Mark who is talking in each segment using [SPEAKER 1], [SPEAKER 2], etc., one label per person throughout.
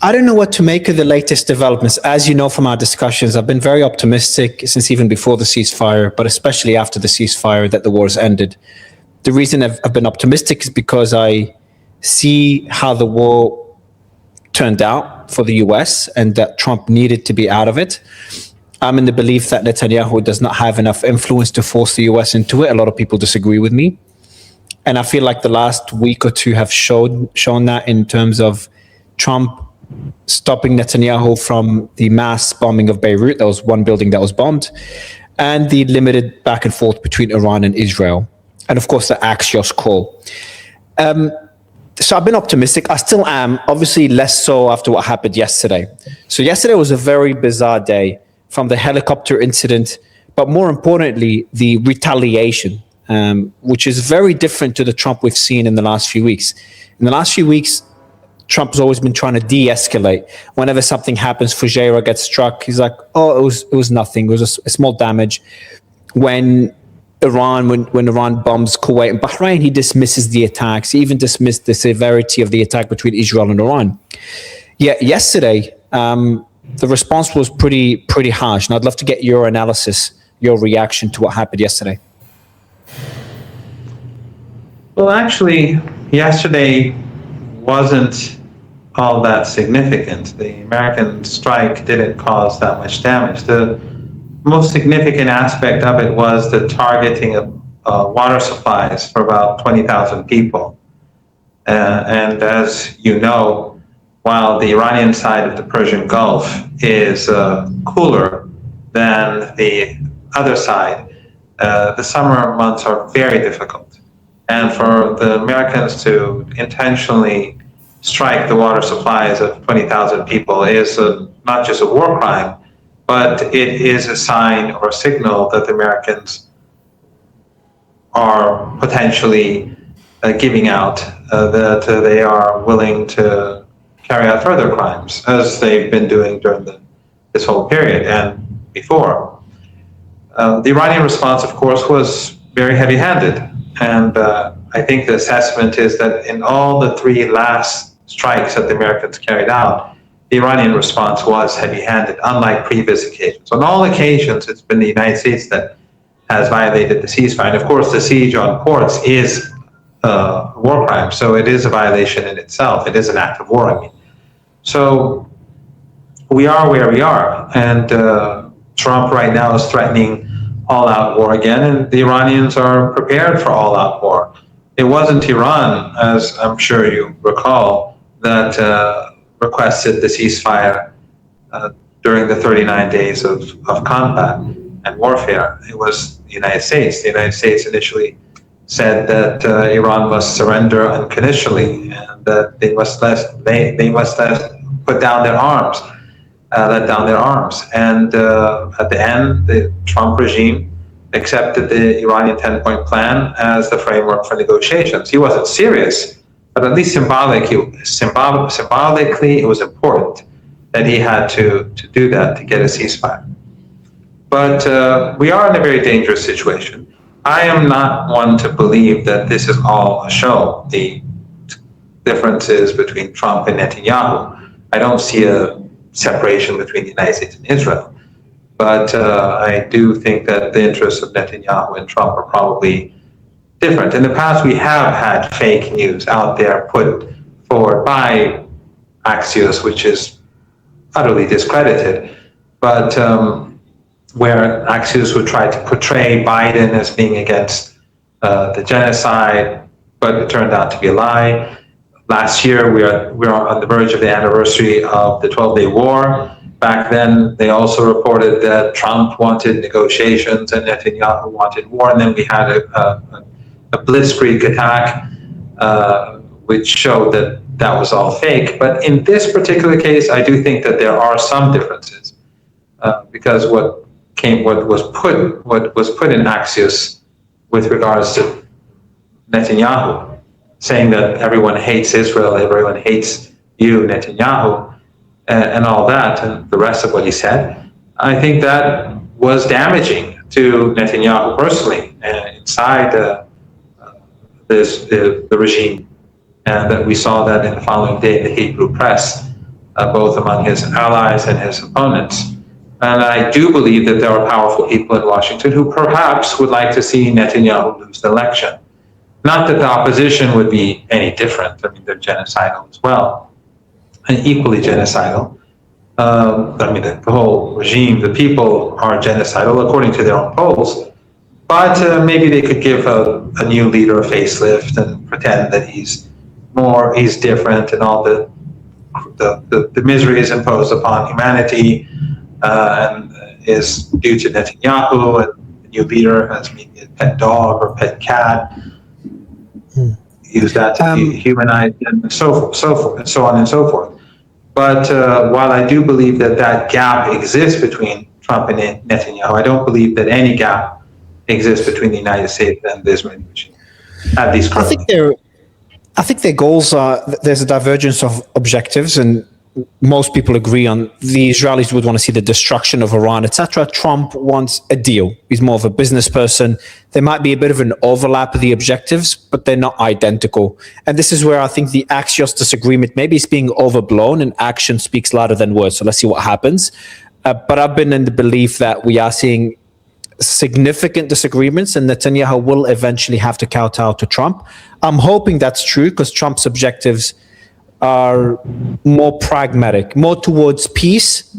[SPEAKER 1] I don't know what to make of the latest developments. As you know from our discussions, I've been very optimistic since even before the ceasefire, but especially after the ceasefire, that the war has ended. The reason I've been optimistic is because I see how the war turned out for the US and that Trump needed to be out of it. I'm in the belief that Netanyahu does not have enough influence to force the US into it. A lot of people disagree with me. And I feel like the last week or two have shown that in terms of Trump stopping Netanyahu from the mass bombing of Beirut. There was one building that was bombed, and the limited back and forth between Iran and Israel. And of course, the Axios call. So I've been optimistic. I still am, obviously less so after what happened yesterday. So yesterday was a very bizarre day, from the helicopter incident, but more importantly, the retaliation, which is very different to the Trump we've seen in the last few weeks. In the last few weeks, Trump's always been trying to de-escalate. Whenever something happens, Fujairah gets struck, he's like, oh, it was nothing. It was a small damage. When Iran bombs Kuwait and Bahrain, he dismisses the attacks. He even dismissed the severity of the attack between Israel and Iran. Yet yesterday, the response was pretty harsh. And I'd love to get your analysis, your reaction to what happened yesterday.
[SPEAKER 2] Well, actually, yesterday wasn't all that significant. The American strike didn't cause that much damage. The most significant aspect of it was the targeting of water supplies for about 20,000 people. And as you know, while the Iranian side of the Persian Gulf is cooler than the other side, the summer months are very difficult. And for the Americans to intentionally strike the water supplies of 20,000 people is not just a war crime, but it is a sign or a signal that the Americans are potentially giving out that they are willing to carry out further crimes, as they've been doing during this whole period and before. The Iranian response, of course, was very heavy-handed. And I think the assessment is that in all the three last strikes that the Americans carried out, the Iranian response was heavy-handed, unlike previous occasions. On all occasions, it's been the United States that has violated the ceasefire. And of course, the siege on ports is a war crime, so it is a violation in itself. It is an act of war, I mean. So we are where we are, and Trump right now is threatening all-out war again, and the Iranians are prepared for all-out war. It wasn't Iran, as I'm sure you recall, that requested the ceasefire during the 39 days of combat and warfare. It was the United States. The United States initially said that Iran must surrender unconditionally and that they must put down their arms, let down their arms. And at the end, the Trump regime accepted the Iranian 10-point plan as the framework for negotiations. He wasn't serious, but at least symbolically, it was important that he had to do that to get a ceasefire. But we are in a very dangerous situation. I am not one to believe that this is all a show, the differences between Trump and Netanyahu. I don't see a separation between the United States and Israel. But I do think that the interests of Netanyahu and Trump are probably different. In the past, we have had fake news out there put forward by Axios, which is utterly discredited, but where Axios would try to portray Biden as being against the genocide, but it turned out to be a lie. Last year, we are on the verge of the anniversary of the 12-day war. Back then, they also reported that Trump wanted negotiations and Netanyahu wanted war, and then we had a blitzkrieg attack, which showed that that was all fake. But in this particular case, I do think that there are some differences, because what was put in Axios with regards to Netanyahu, saying that everyone hates Israel, everyone hates you, Netanyahu, and all that, and the rest of what he said, I think that was damaging to Netanyahu personally inside the regime, and that we saw that in the following day in the Hebrew press. both among his allies and his opponents. And I do believe that there are powerful people in Washington who perhaps would like to see Netanyahu lose the election. Not that the opposition would be any different. I mean, they're genocidal as well, and equally genocidal. I mean, the whole regime, the people are genocidal according to their own polls. But maybe they could give a new leader a facelift and pretend that he's different, and all the miseries imposed upon humanity and is due to Netanyahu, and the new leader has maybe a pet dog or pet cat. Use that to dehumanize, and so forth, and so on and so forth. But while I do believe that gap exists between Trump and Netanyahu, I don't believe that any gap exists between the United States and the Israeli regime, at least currently.
[SPEAKER 1] I think their goals are, there's a divergence of objectives, and most people agree on the Israelis would want to see the destruction of Iran, etc. Trump wants a deal. He's more of a business person. There might be a bit of an overlap of the objectives, but they're not identical. And this is where I think the Axios disagreement maybe is being overblown, and action speaks louder than words. So let's see what happens. But I've been in the belief that we are seeing significant disagreements, and Netanyahu will eventually have to kowtow to Trump. I'm hoping that's true, because Trump's objectives are more pragmatic, more towards peace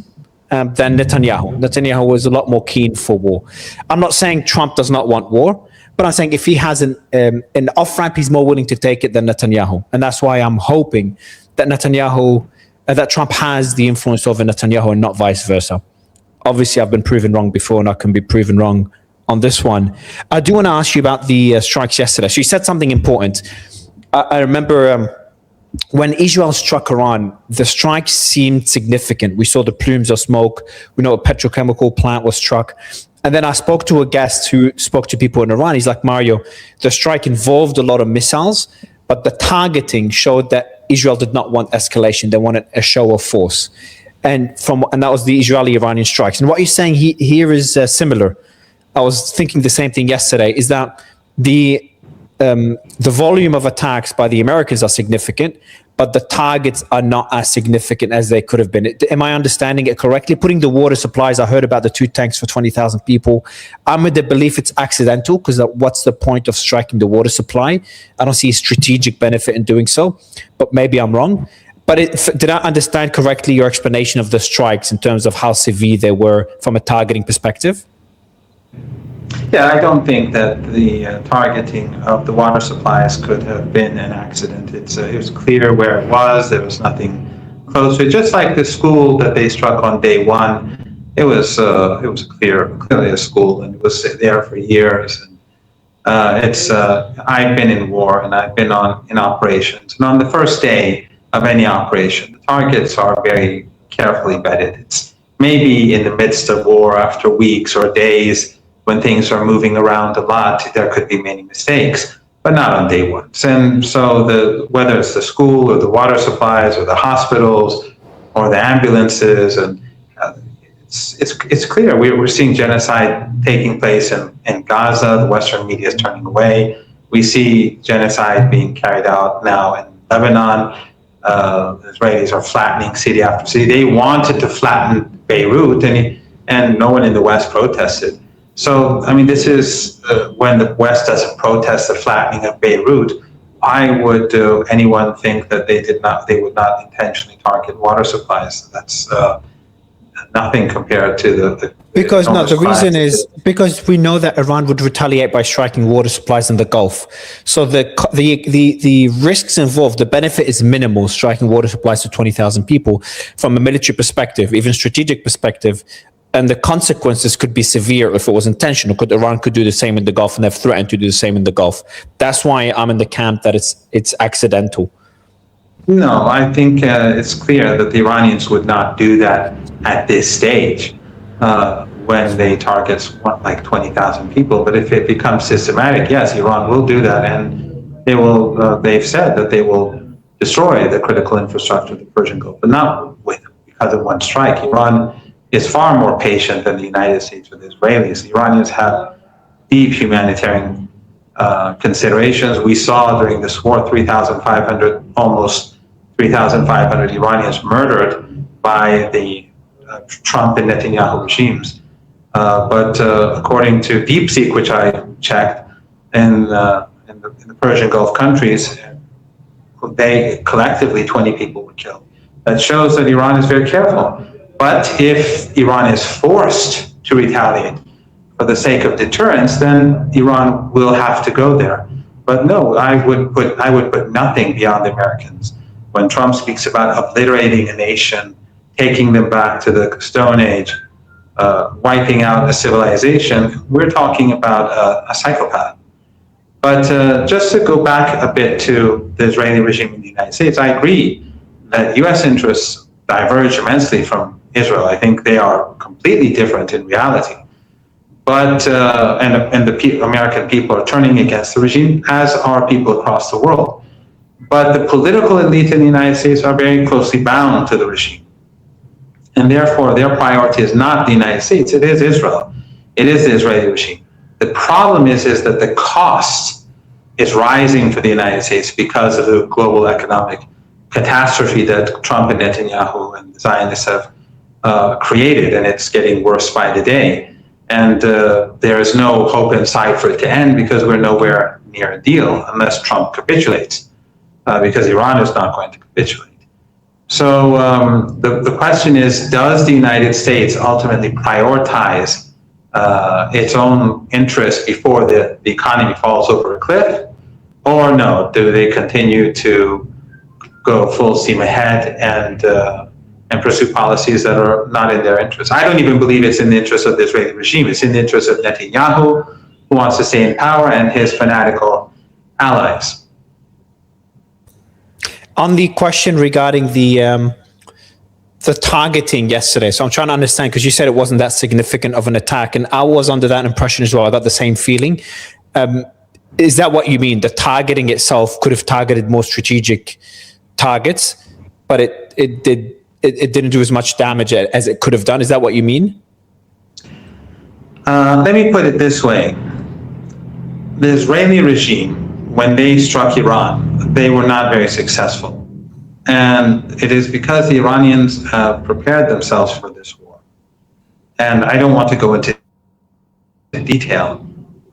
[SPEAKER 1] than Netanyahu. Netanyahu was a lot more keen for war. I'm not saying Trump does not want war, but I'm saying if he has an off-ramp, he's more willing to take it than Netanyahu. And that's why I'm hoping that that Trump has the influence over Netanyahu and not vice versa. Obviously, I've been proven wrong before, and I can be proven wrong on this one. I do want to ask you about the strikes yesterday. So you said something important. I remember when Israel struck Iran, the strikes seemed significant. We saw the plumes of smoke. We know a petrochemical plant was struck. And then I spoke to a guest who spoke to people in Iran. He's like, Mario, the strike involved a lot of missiles, but the targeting showed that Israel did not want escalation. They wanted a show of force. And that was the Israeli-Iranian strikes. And what you're saying here is similar. I was thinking the same thing yesterday, is that the volume of attacks by the Americans are significant, but the targets are not as significant as they could have been. Am I understanding it correctly? Putting the water supplies, I heard about the 2 tanks for 20,000 people. I'm with the belief it's accidental, because what's the point of striking the water supply? I don't see a strategic benefit in doing so, but maybe I'm wrong. But did I understand correctly your explanation of the strikes in terms of how severe they were from a targeting perspective?
[SPEAKER 2] Yeah, I don't think that the targeting of the water supplies could have been an accident. It was clear where it was. There was nothing close to it. Just like the school that they struck on day one, it was clearly a school, and it was there for years. And I've been in war, and I've been in operations, and on the first day of any operation, the targets are very carefully vetted. It's maybe in the midst of war, after weeks or days, when things are moving around a lot, there could be many mistakes, but not on day one. And so whether it's the school or the water supplies or the hospitals or the ambulances, and it's clear we're seeing genocide taking place in Gaza. The Western media is turning away. We see genocide being carried out now in Lebanon. The Israelis are flattening city after city. They wanted to flatten Beirut, and no one in the West protested. So, I mean, this is when the West doesn't protest the flattening of Beirut. Why would anyone think that they would not intentionally target water supplies? That's nothing compared to the
[SPEAKER 1] reason is because we know that Iran would retaliate by striking water supplies in the Gulf. So the risks involved, the benefit is minimal, striking water supplies to 20,000 people from a military perspective, even strategic perspective. And the consequences could be severe if it was intentional. Iran could do the same in the Gulf, and they've threatened to do the same in the Gulf. That's why I'm in the camp that it's accidental.
[SPEAKER 2] No, I think it's clear that the Iranians would not do that at this stage when they target like 20,000 people. But if it becomes systematic, yes, Iran will do that, and they will. They've said that they will destroy the critical infrastructure of the Persian Gulf, but not because of one strike. Iran is far more patient than the United States with Israelis. The Iranians have deep humanitarian considerations. We saw during this war almost 3,500 Iranians murdered by the Trump and Netanyahu regimes. But according to DeepSeek, which I checked, in the Persian Gulf countries, they collectively 20 people were killed. That shows that Iran is very careful. But if Iran is forced to retaliate for the sake of deterrence, then Iran will have to go there. But no, I would put nothing beyond the Americans. When Trump speaks about obliterating a nation, taking them back to the Stone Age, wiping out a civilization, we're talking about a psychopath. But just to go back a bit to the Israeli regime in the United States, I agree that U.S. interests diverge immensely from Israel. I think they are completely different in reality. But and the American people are turning against the regime, as are people across the world. But the political elite in the United States are very closely bound to the regime. And therefore, their priority is not the United States, it is Israel. It is the Israeli regime. The problem is that the cost is rising for the United States because of the global economic catastrophe that Trump and Netanyahu and the Zionists have created, and it's getting worse by the day. And there is no hope in sight for it to end because we're nowhere near a deal unless Trump capitulates, because Iran is not going to capitulate. So the question is, does the United States ultimately prioritize its own interests before the economy falls over a cliff? Or no, do they continue to go full steam ahead and pursue policies that are not in their interest? I don't even believe it's in the interest of the Israeli regime. It's in the interest of Netanyahu, who wants to stay in power, and his fanatical allies.
[SPEAKER 1] On the question regarding the targeting yesterday, so I'm trying to understand, because you said it wasn't that significant of an attack, and I was under that impression as well. I got the same feeling. Is that what you mean? The targeting itself could have targeted more strategic targets, but it didn't do as much damage as it could have done. Is that what you mean?
[SPEAKER 2] Let me put it this way. The Israeli regime, when they struck Iran, they were not very successful. And it is because the Iranians have prepared themselves for this war. And I don't want to go into detail.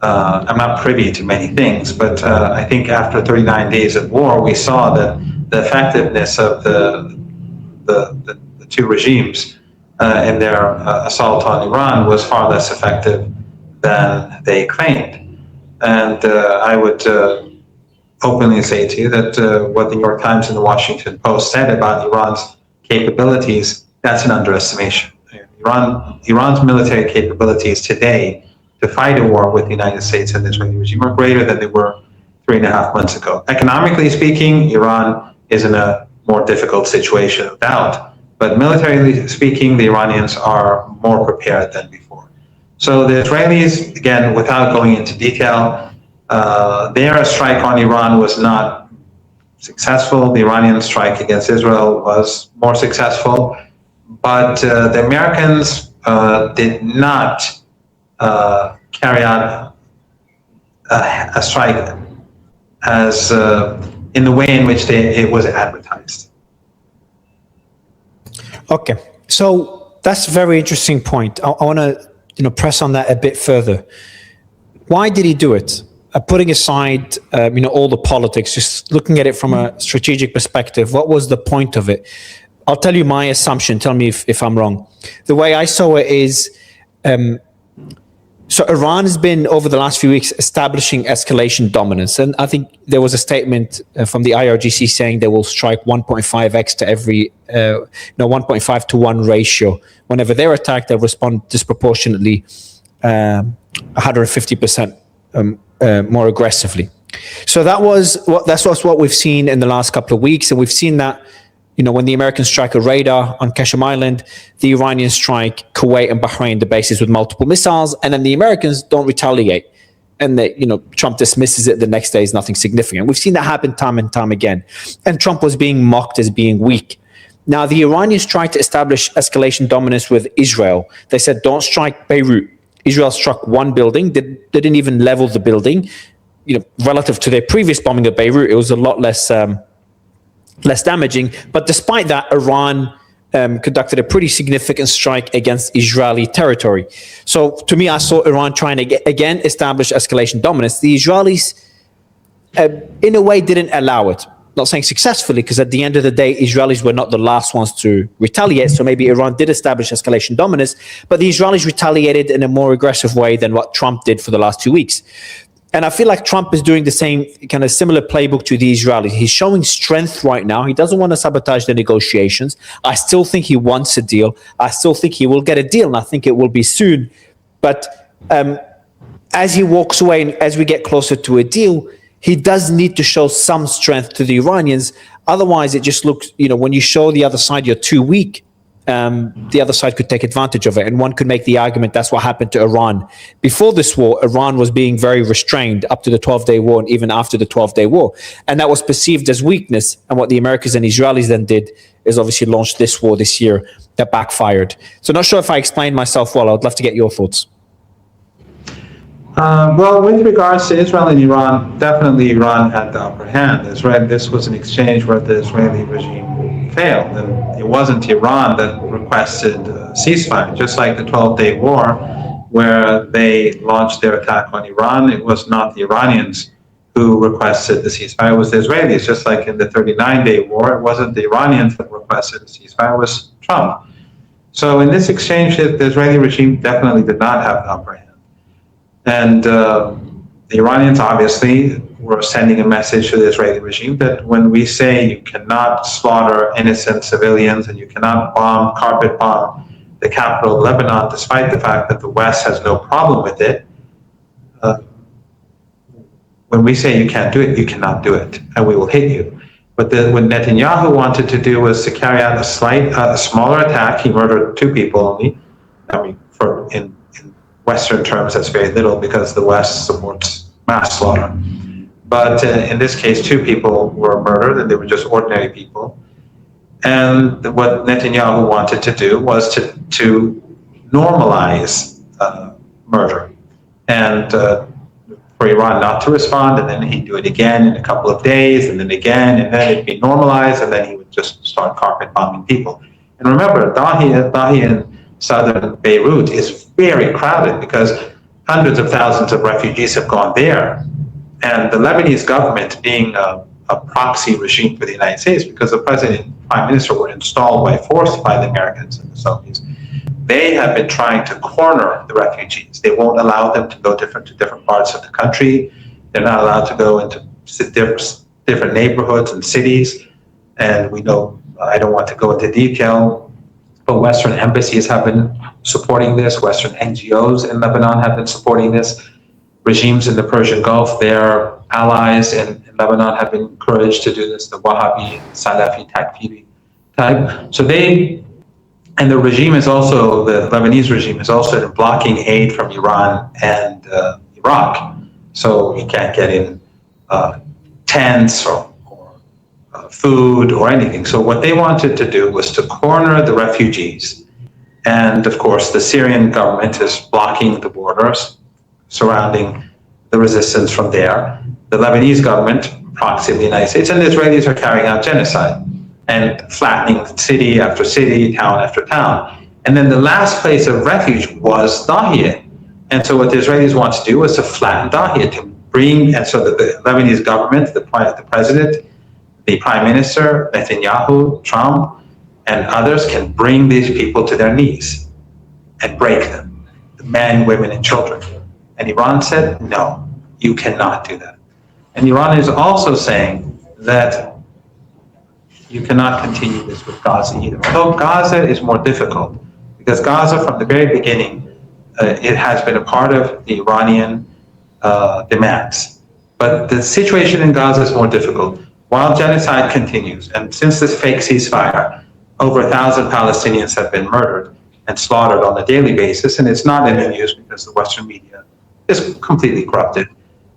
[SPEAKER 2] I'm not privy to many things, but I think after 39 days of war, we saw that the effectiveness of the two regimes in their assault on Iran was far less effective than they claimed. And I would openly say to you that what the New York Times and the Washington Post said about Iran's capabilities, that's an underestimation. Iran's military capabilities today to fight a war with the United States and the Israeli regime are greater than they were 3.5 months ago. Economically speaking, Iran is in a more difficult situation, no doubt. But militarily speaking, the Iranians are more prepared than before. So the Israelis, again, without going into detail, their strike on Iran was not successful. The Iranian strike against Israel was more successful. But the Americans did not carry out a strike as in the way in which it was advertised. Okay,
[SPEAKER 1] so that's a very interesting point. I want to press on that a bit further. Why did he do it? Putting aside all the politics, just looking at it from a strategic perspective, what was the point of it? I'll tell you my assumption. Tell me if I'm wrong. The way I saw it is, so Iran has been, over the last few weeks, establishing escalation dominance. And I think there was a statement from the IRGC saying they will strike 1.5x to every, 1.5 to 1 ratio. Whenever they're attacked, they'll respond disproportionately 150% more aggressively. So that's what we've seen in the last couple of weeks. And we've seen that, when the Americans strike a radar on Qasem Island, the Iranians strike Kuwait and Bahrain, the bases with multiple missiles, and then the Americans don't retaliate. And Trump dismisses it the next day as nothing significant. We've seen that happen time and time again. And Trump was being mocked as being weak. Now, the Iranians tried to establish escalation dominance with Israel. They said, don't strike Beirut. Israel struck one building. They didn't even level the building. Relative to their previous bombing of Beirut, it was a lot less less damaging. But despite that, Iran conducted a pretty significant strike against Israeli territory. So to me, I saw Iran trying to again establish escalation dominance. The Israelis, in a way, didn't allow it. Not saying successfully, because at the end of the day, Israelis were not the last ones to retaliate. So maybe Iran did establish escalation dominance, but the Israelis retaliated in a more aggressive way than what Trump did for the last 2 weeks. And I feel like Trump is doing the same kind of similar playbook to the Israelis. He's showing strength right now. He doesn't want to sabotage the negotiations. I still think he wants a deal. I still think he will get a deal, and I think it will be soon. But as he walks away and as we get closer to a deal, he does need to show some strength to the Iranians. Otherwise, it just looks, when you show the other side you're too weak, the other side could take advantage of it. And one could make the argument that's what happened to Iran. Before this war, Iran was being very restrained up to the 12-day war and even after the 12-day war. And that was perceived as weakness. And what the Americans and Israelis then did is obviously launched this war this year that backfired. So not sure if I explained myself well. I would love to get your thoughts.
[SPEAKER 2] Well, with regards to Israel and Iran, definitely Iran had the upper hand. This was an exchange where the Israeli regime failed, and it wasn't Iran that requested a ceasefire. Just like the 12-day war, where they launched their attack on Iran, it was not the Iranians who requested the ceasefire, it was the Israelis. Just like in the 39-day war, it wasn't the Iranians that requested a ceasefire, it was Trump. So in this exchange, the Israeli regime definitely did not have the upper hand. And the Iranians obviously were sending a message to the Israeli regime that when we say you cannot slaughter innocent civilians and you cannot carpet bomb the capital of Lebanon, despite the fact that the West has no problem with it, when we say you can't do it, you cannot do it, and we will hit you. But what Netanyahu wanted to do was to carry out a smaller attack. He murdered 2 people only. In Western terms, that's very little because the West supports mass slaughter. But in this case, 2 people were murdered, and they were just ordinary people. And what Netanyahu wanted to do was to normalize murder, and for Iran not to respond, and then he'd do it again in a couple of days, and then again, and then it'd be normalized, and then he would just start carpet bombing people. And remember, Dahi in southern Beirut is very crowded because hundreds of thousands of refugees have gone there. And the Lebanese government, being a proxy regime for the United States, because the president and prime minister were installed by force by the Americans and the Saudis, they have been trying to corner the refugees. They won't allow them to go to different parts of the country. They're not allowed to go into different neighborhoods and cities. And we know, I don't want to go into detail, but Western embassies have been supporting this. Western NGOs in Lebanon have been supporting this. Regimes in the Persian Gulf, their allies in Lebanon have been encouraged to do this, the Wahhabi, Salafi, Takfiri type. So and the regime is also, the Lebanese regime is also blocking aid from Iran and Iraq. So you can't get in tents or food or anything. So what they wanted to do was to corner the refugees. And of course, the Syrian government is blocking the borders surrounding the resistance from there. The Lebanese government, proxy of the United States, and the Israelis are carrying out genocide and flattening city after city, town after town. And then the last place of refuge was Dahieh. And so what the Israelis want to do is to flatten Dahieh, to bring, and so that the Lebanese government, the president, the prime minister, Netanyahu, Trump, and others can bring these people to their knees and break them, the men, women, and children. And Iran said, no, you cannot do that. And Iran is also saying that you cannot continue this with Gaza either. Although Gaza is more difficult, because Gaza from the very beginning, it has been a part of the Iranian demands. But the situation in Gaza is more difficult. While genocide continues, and since this fake ceasefire, over 1,000 Palestinians have been murdered and slaughtered on a daily basis, and it's not in the news because the Western media is completely corrupted.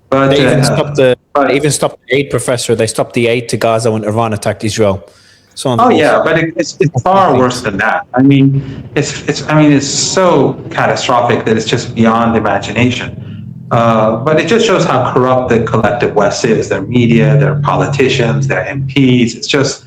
[SPEAKER 2] But
[SPEAKER 1] they even stopped the aid, Professor. They stopped the aid to Gaza when Iran attacked Israel. So
[SPEAKER 2] but it's far worse than that. I mean, it's so catastrophic that it's just beyond imagination. But it just shows how corrupt the collective West is. Their media, their politicians, their MPs. It's just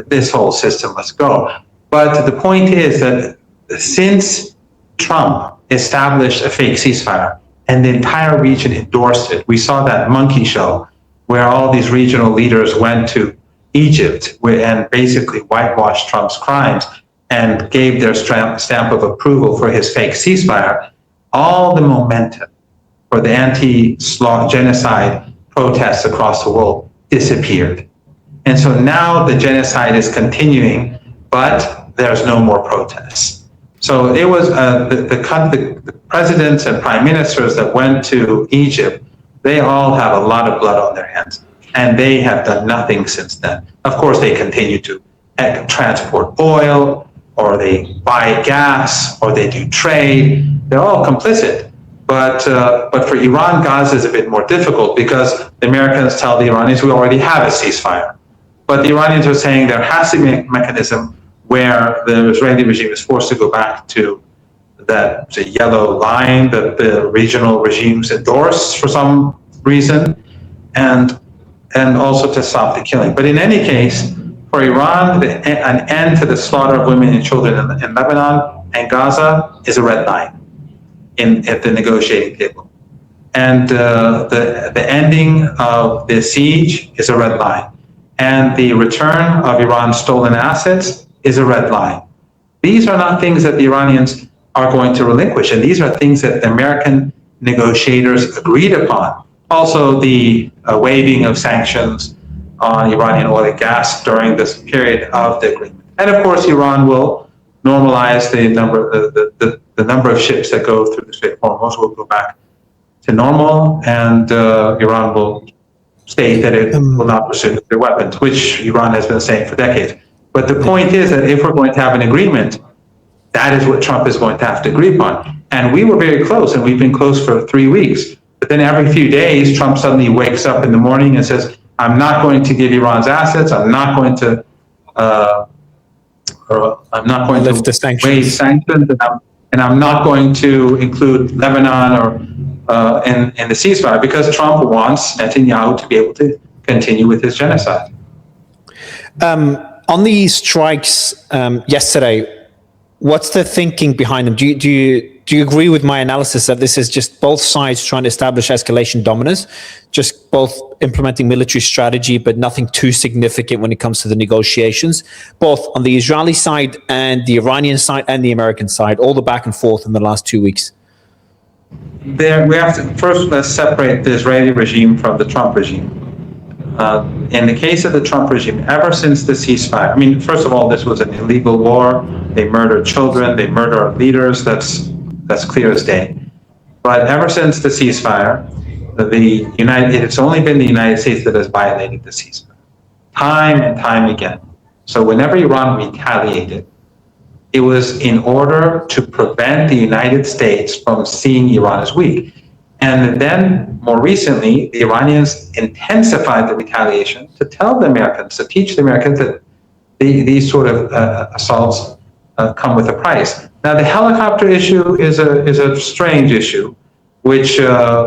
[SPEAKER 2] this whole system must go. But the point is that since Trump established a fake ceasefire and the entire region endorsed it, we saw that monkey show where all these regional leaders went to Egypt and basically whitewashed Trump's crimes and gave their stamp of approval for his fake ceasefire. All the momentum for the anti-genocide protests across the world disappeared. And so now the genocide is continuing, but there's no more protests. So it was the presidents and prime ministers that went to Egypt, they all have a lot of blood on their hands, and they have done nothing since then. Of course, they continue to transport oil, or they buy gas, or they do trade. They're all complicit. But for Iran, Gaza is a bit more difficult because the Americans tell the Iranians, we already have a ceasefire. But the Iranians are saying there has to be a mechanism where the Israeli regime is forced to go back to the yellow line that the regional regimes endorse for some reason, and also to stop the killing. But in any case, for Iran, an end to the slaughter of women and children in Lebanon and Gaza is a red line at the negotiating table. And the ending of the siege is a red line. And the return of Iran's stolen assets is a red line. These are not things that the Iranians are going to relinquish, and these are things that the American negotiators agreed upon. Also, the waiving of sanctions on Iranian oil and gas during this period of the agreement. And of course, Iran will normalize the number of ships that go through the Strait of Hormuz will go back to normal, and Iran will state that it will not pursue nuclear weapons, which Iran has been saying for decades. But the point is that if we're going to have an agreement, that is what Trump is going to have to agree upon. And we were very close, and we've been close for 3 weeks. But then every few days, Trump suddenly wakes up in the morning and says, I'm not going to give Iran's assets, I'm not going to
[SPEAKER 1] lift the sanctions.
[SPEAKER 2] waive sanctions, and I'm not going to include Lebanon or in the ceasefire, because Trump wants Netanyahu to be able to continue with his genocide.
[SPEAKER 1] On the strikes yesterday, what's the thinking behind them? Do you agree with my analysis that this is just both sides trying to establish escalation dominance, just both implementing military strategy, but nothing too significant when it comes to the negotiations, both on the Israeli side and the Iranian side and the American side, all the back and forth in the last 2 weeks?
[SPEAKER 2] We have to first let's separate the Israeli regime from the Trump regime. In the case of the Trump regime, ever since the ceasefire, I mean, first of all, this was an illegal war. They murdered children, they murdered our leaders. That's clear as day. But ever since the ceasefire, it's only been the United States that has violated the ceasefire, time and time again. So whenever Iran retaliated, it was in order to prevent the United States from seeing Iran as weak. And then, more recently, the Iranians intensified the retaliation to tell the Americans, to teach the Americans that these sort of assaults come with a price. Now, the helicopter issue is a strange issue, which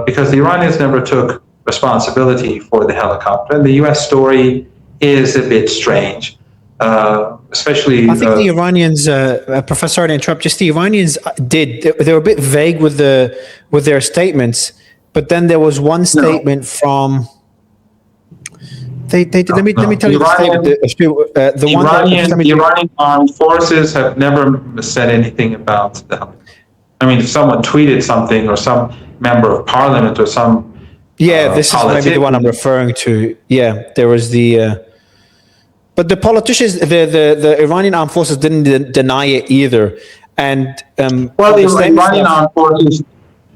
[SPEAKER 2] because the Iranians never took responsibility for the helicopter, and the U.S. story is a bit strange. Especially,
[SPEAKER 1] I think the Iranians, Professor, sorry to interrupt. Just the Iranians they were a bit vague with their statements, but then there was one statement from. Let me tell you
[SPEAKER 2] the Iranian armed forces have never said anything about the helicopter. I mean, if someone tweeted something, or some member of parliament, or some
[SPEAKER 1] this is maybe the one I'm referring to. Yeah, there was the. But the politicians, the Iranian armed forces didn't deny it either. And
[SPEAKER 2] the Iranian armed forces,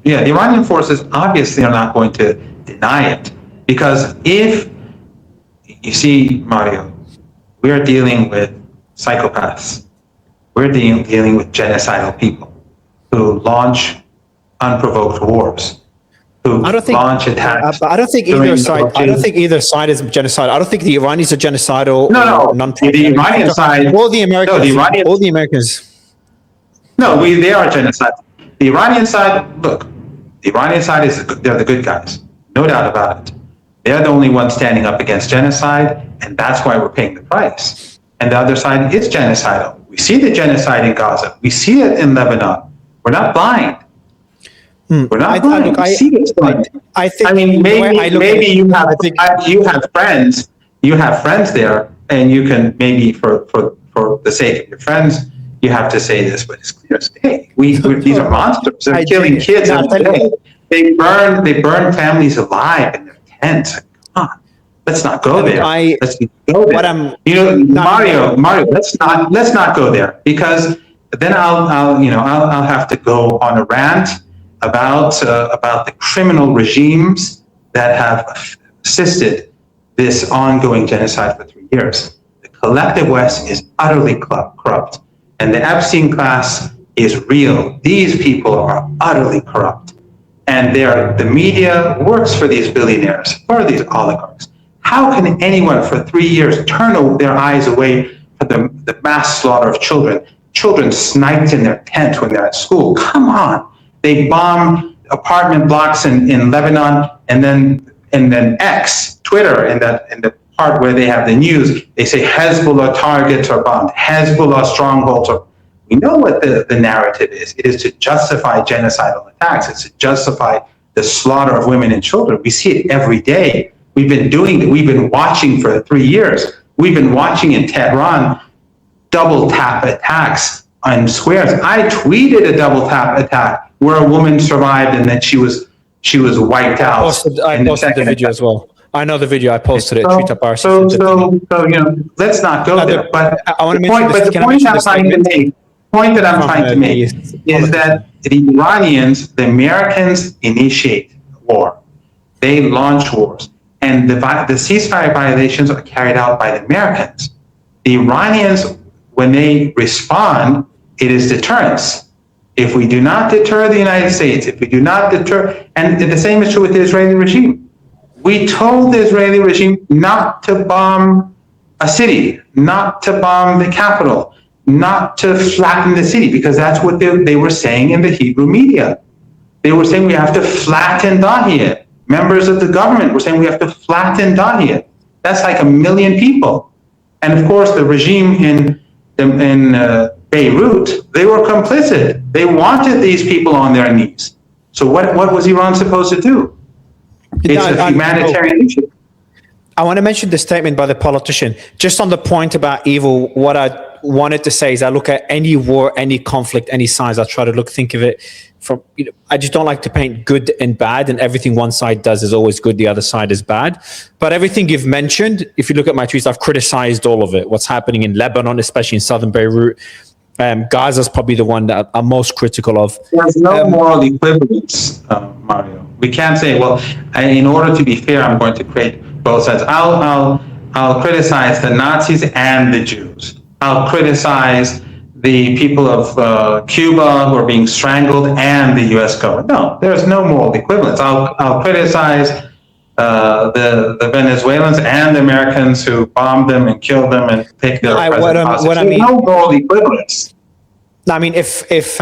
[SPEAKER 2] the Iranian forces obviously are not going to deny it, because if you see, Mario, we are dealing with psychopaths. We're dealing with genocidal people who launch unprovoked wars. I don't think
[SPEAKER 1] either side. I don't think either side is genocidal. I don't think the Iranians are genocidal.
[SPEAKER 2] No. The Iranian side,
[SPEAKER 1] or the Americans.
[SPEAKER 2] No,
[SPEAKER 1] the Americans.
[SPEAKER 2] No, they are genocidal. The Iranian side, look, the Iranian side they're the good guys, no doubt about it. They're the only ones standing up against genocide, and that's why we're paying the price. and the other side is genocidal. We see the genocide in Gaza. We see it in Lebanon. We're not blind. We're not blind. We see what's going on.
[SPEAKER 1] I think.
[SPEAKER 2] I mean, maybe you have friends. You have friends there, and you can maybe for the sake of your friends, you have to say this, but it's clear as day. These are monsters. They're killing kids every day. They burn families alive in their tents. Come on, let's not go there. Let's go there. Mario, let's not go there, because then I'll have to go on a rant about the criminal regimes that have assisted this ongoing genocide for 3 years. The collective West is utterly corrupt, and the Epstein class is real. These people are utterly corrupt, and the media works for these billionaires, for these oligarchs. How can anyone for 3 years turn their eyes away from the mass slaughter of children sniped in their tent when they're at school? Come on. They bomb apartment blocks in Lebanon, and then X, Twitter, in the part where they have the news, they say Hezbollah targets are bombed, Hezbollah strongholds are. We know what the narrative is. It is to justify genocidal attacks. It's to justify the slaughter of women and children. We see it every day. We've been doing it. We've been watching for 3 years. We've been watching in Tehran double tap attacks on squares. I tweeted a double tap attack where a woman survived and then she was wiped out.
[SPEAKER 1] I posted the video as well. I know the video. I posted it.
[SPEAKER 2] So let's not go there. But the point that I'm trying to make is that the Iranians, the Americans initiate war. They launch wars, and the ceasefire violations are carried out by the Americans. The Iranians, when they respond, it is deterrence. If we do not deter the United States, if we do not deter, and the same is true with the Israeli regime. We told the Israeli regime not to bomb a city, not to bomb the capital, not to flatten the city, because that's what they were saying in the Hebrew media. They were saying we have to flatten Dahiyeh. Members of the government were saying we have to flatten Dahiyeh. That's like 1 million people. And of course, the regime in Beirut, they were complicit. They wanted these people on their knees. So what was Iran supposed to do? It's a humanitarian issue.
[SPEAKER 1] I want to mention the statement by the politician. Just on the point about evil, what I wanted to say is I look at any war, any conflict, any size, I try to think of it from, I just don't like to paint good and bad, and everything one side does is always good, the other side is bad. But everything you've mentioned, if you look at my tweets, I've criticized all of it. What's happening in Lebanon, especially in southern Beirut. Gaza's probably the one that I'm most critical of.
[SPEAKER 2] There's no moral equivalence, Mario. We can't say, well, in order to be fair, I'm going to create both sides. I'll criticize the Nazis and the Jews. I'll criticize the people of Cuba who are being strangled and the U.S. government. No, there's no moral equivalence. I'll criticize the Venezuelans and the Americans who bombed them and killed them and take their president hostage. There's no moral equivalence.
[SPEAKER 1] I mean, if